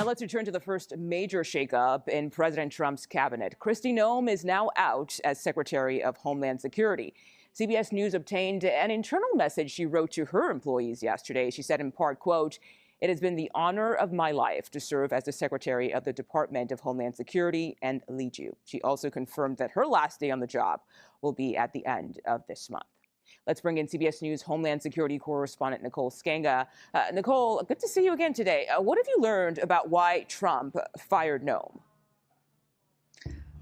Now let's return to the first major shakeup in President Trump's cabinet. Kristi Noam is now out as Secretary of Homeland Security. CBS News obtained an internal message she wrote to her employees yesterday. She said in part, quote, "It has been the honor of my life to serve as the Secretary of the Department of Homeland Security and lead you." She also confirmed that her last day on the job will be at the end of this month. Let's bring in CBS News Homeland Security correspondent Nicole Skanga. Nicole, good to see you again today. What have you learned about why Trump fired Noam?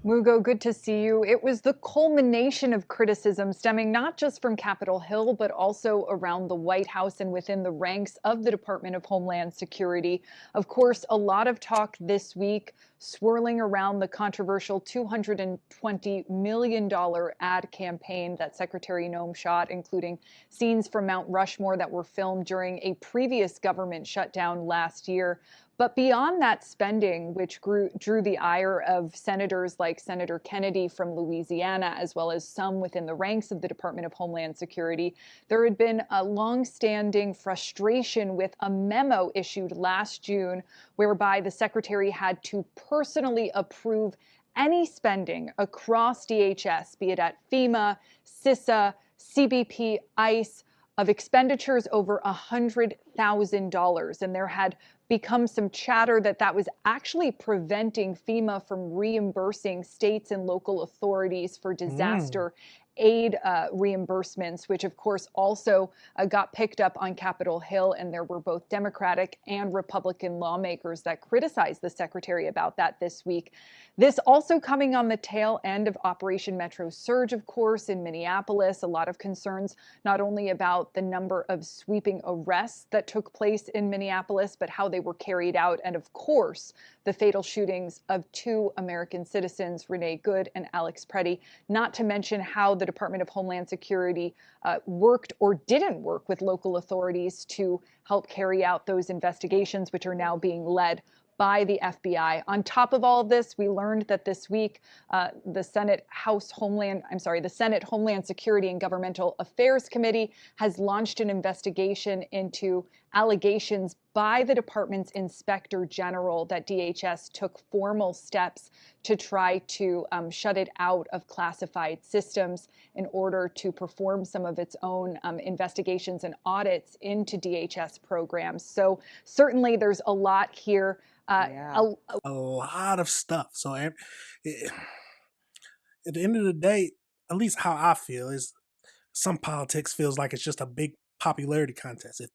Mugo, good to see you. It was the culmination of criticism stemming not just from Capitol Hill, but also around the White House and within the ranks of the Department of Homeland Security. Of course, a lot of talk this week swirling around the controversial $220 million ad campaign that Secretary Noam shot, including scenes from Mount Rushmore that were filmed during a previous government shutdown last year. But beyond that spending, which drew the ire of senators like Senator Kennedy from Louisiana, as well as some within the ranks of the Department of Homeland Security, there had been a longstanding frustration with a memo issued last June, whereby the secretary had to personally approve any spending across DHS, be it at FEMA, CISA, CBP, ICE, of expenditures over $100,000. And there had become some chatter that that was actually preventing FEMA from reimbursing states and local authorities for disaster aid reimbursements, which of course also got picked up on Capitol Hill. And there were both Democratic and Republican lawmakers that criticized the secretary about that this week. This also coming on the tail end of Operation Metro Surge, of course, in Minneapolis. A lot of concerns not only about the number of sweeping arrests that took place in Minneapolis, but how they were carried out. And of course, the fatal shootings of two American citizens, Renee Good and Alex Preddy, not to mention how the Department of Homeland Security worked or didn't work with local authorities to help carry out those investigations, which are now being led by the FBI. On top of all of this, we learned that this week, the Senate Homeland Security and Governmental Affairs Committee has launched an investigation into allegations by the department's Inspector General that DHS took formal steps to try to shut it out of classified systems in order to perform some of its own investigations and audits into DHS programs. So certainly there's a lot here. A lot of stuff. So at the end of the day, at least how I feel is some politics feels like it's just a big popularity contest. If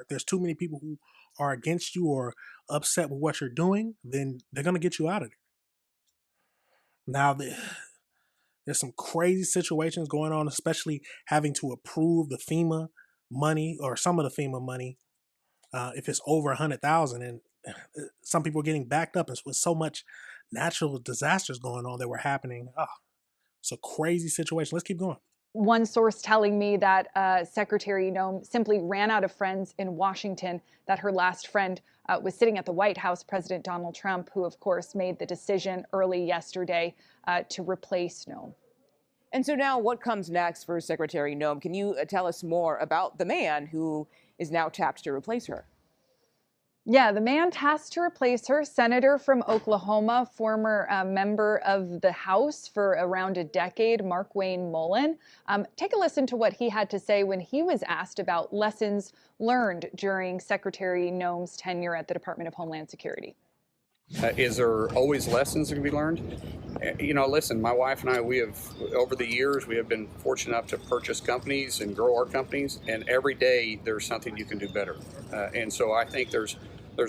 there's too many people who are against you or upset with what you're doing, then they're going to get you out of there. Now, there's some crazy situations going on, especially having to approve the FEMA money or some of the FEMA money if it's over 100,000, and some people are getting backed up with so much natural disasters going on that were happening. It's a crazy situation. Let's keep going. One source telling me that Secretary Noam simply ran out of friends in Washington, that her last friend was sitting at the White House, President Donald Trump, who of course made the decision early yesterday to replace Noam. And so now what comes next for Secretary Noam? Can you tell us more about the man who is now tapped to replace her? Yeah, the man tasked to replace her, Senator from Oklahoma, former member of the House for around a decade, Markwayne Mullin. Take a listen to what he had to say when he was asked about lessons learned during Secretary Noam's tenure at the Department of Homeland Security. Is there always lessons that can be learned? Listen, my wife and I, over the years, we have been fortunate enough to purchase companies and grow our companies, and every day there's something you can do better. And so I think there's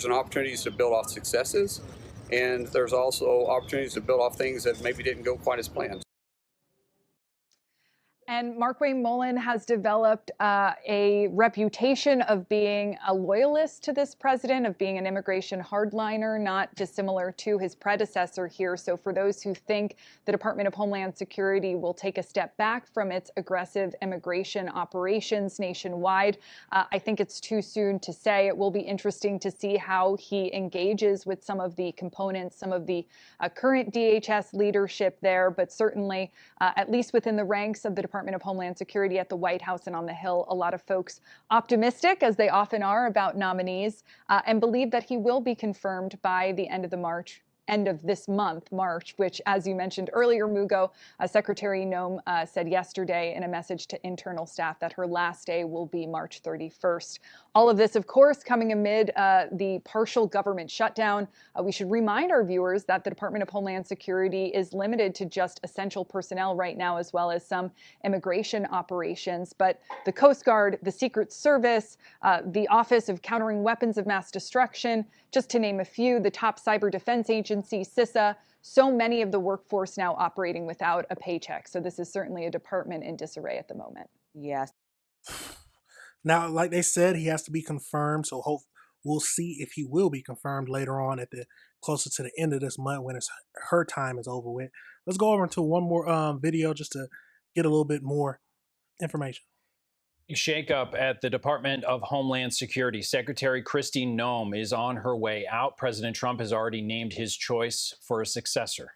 an opportunity to build off successes, and there's also opportunities to build off things that maybe didn't go quite as planned. And Markwayne Mullin has developed a reputation of being a loyalist to this president, of being an immigration hardliner, not dissimilar to his predecessor here. So for those who think the Department of Homeland Security will take a step back from its aggressive immigration operations nationwide, I think it's too soon to say. It will be interesting to see how he engages with some of the components, some of the current DHS leadership there, but certainly, at least within the ranks of the Department Department of Homeland Security at the White House and on the Hill. A lot of folks optimistic, as they often are, about nominees, and believe that he will be confirmed by the end of this month, March, which, as you mentioned earlier, Mugo, Secretary Noam said yesterday in a message to internal staff that her last day will be March 31st. All of this, of course, coming amid the partial government shutdown. We should remind our viewers that the Department of Homeland Security is limited to just essential personnel right now, as well as some immigration operations. But the Coast Guard, the Secret Service, the Office of Countering Weapons of Mass Destruction, just to name a few, the top cyber defense agency, CISA, so many of the workforce now operating without a paycheck. So this is certainly a department in disarray at the moment. Yes. Now, like they said, he has to be confirmed. So we'll see if he will be confirmed later on at the closer to the end of this month when her time is over with. Let's go over into one more video just to get a little bit more information. Shakeup at the Department of Homeland Security. Secretary Kristi Noam is on her way out. President Trump has already named his choice for a successor.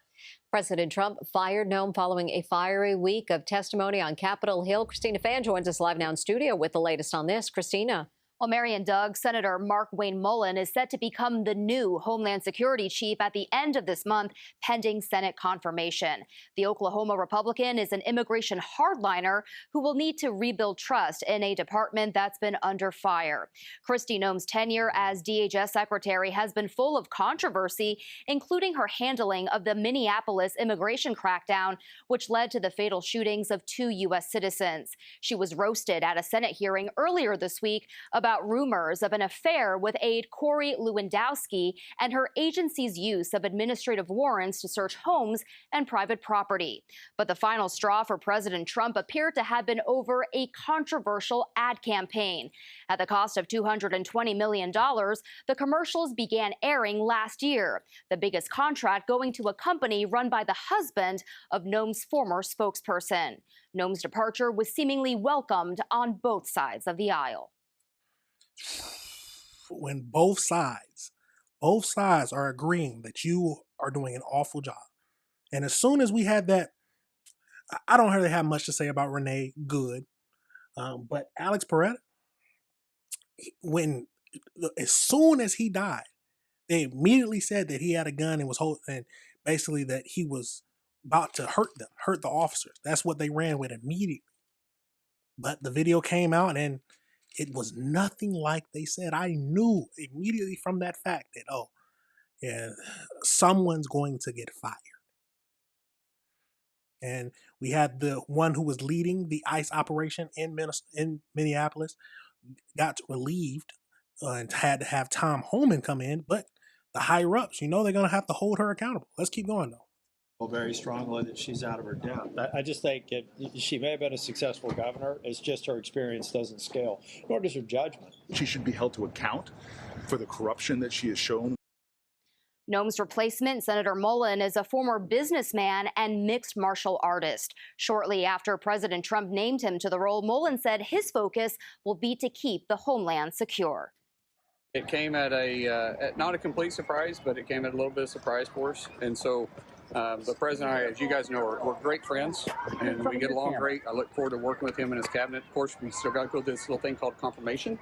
President Trump fired Noam following a fiery week of testimony on Capitol Hill. Christina Fan joins us live now in studio with the latest on this. Christina. Well, Mary and Doug, Senator Markwayne Mullin is set to become the new Homeland Security chief at the end of this month, pending Senate confirmation. The Oklahoma Republican is an immigration hardliner who will need to rebuild trust in a department that's been under fire. Kristi Noam's tenure as DHS secretary has been full of controversy, including her handling of the Minneapolis immigration crackdown, which led to the fatal shootings of 2 U.S. citizens. She was roasted at a Senate hearing earlier this week about rumors of an affair with aide Corey Lewandowski and her agency's use of administrative warrants to search homes and private property. But the final straw for President Trump appeared to have been over a controversial ad campaign. At the cost of $220 million, the commercials began airing last year, the biggest contract going to a company run by the husband of Noam's former spokesperson. Noam's departure was seemingly welcomed on both sides of the aisle. When both sides are agreeing that you are doing an awful job. And as soon as we had that, I don't really have much to say about Renee Good, but Alex Peretta, as soon as he died, they immediately said that he had a gun and and basically that he was about to hurt the officers. That's what they ran with immediately. But the video came out and it was nothing like they said. I knew immediately from that fact that, oh, yeah, someone's going to get fired. And we had the one who was leading the ICE operation in Minneapolis got relieved and had to have Tom Homan come in. But the higher ups, they're going to have to hold her accountable. Let's keep going, though. Very strongly that she's out of her depth. I just think she may have been a successful governor. It's just her experience doesn't scale, nor does her judgment. She should be held to account for the corruption that she has shown. Noam's replacement, Senator Mullin, is a former businessman and mixed martial artist. Shortly after President Trump named him to the role, Mullin said his focus will be to keep the homeland secure. It came at not a complete surprise, but it came at a little bit of surprise for us. And so the president and I, as you guys know, we're great friends, and we get along great. I look forward to working with him and his cabinet. Of course, we still got to go through this little thing called confirmation.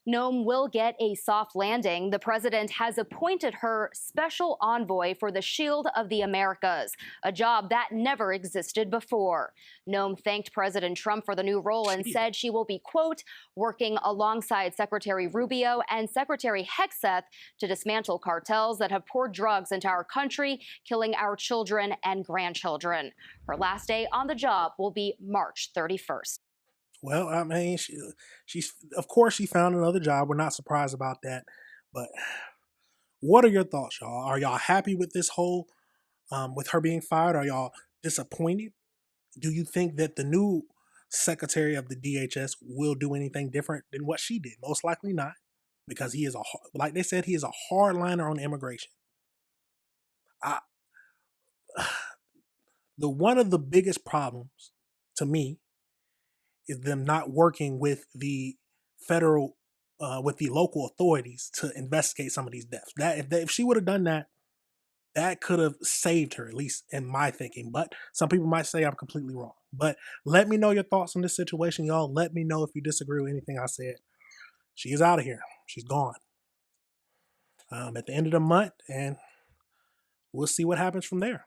Noam will get a soft landing. The president has appointed her special envoy for the Shield of the Americas, a job that never existed before. Noam thanked President Trump for the new role and said she will be, quote, working alongside Secretary Rubio and Secretary Hegseth to dismantle cartels that have poured drugs into our country, killing our children and grandchildren. Her last day on the job will be March 31st. Well, I mean, she's of course she found another job. We're not surprised about that. But what are your thoughts, y'all? Are y'all happy with this whole, with her being fired? Are y'all disappointed? Do you think that the new secretary of the DHS will do anything different than what she did? Most likely not, because he is like they said, he is a hardliner on immigration. One of the biggest problems to me is them not working with the federal, with the local authorities to investigate some of these deaths. If she would have done that, that could have saved her, at least in my thinking. But some people might say I'm completely wrong. But let me know your thoughts on this situation, y'all. Let me know if you disagree with anything I said. She is out of here. She's gone. At the end of the month, and we'll see what happens from there.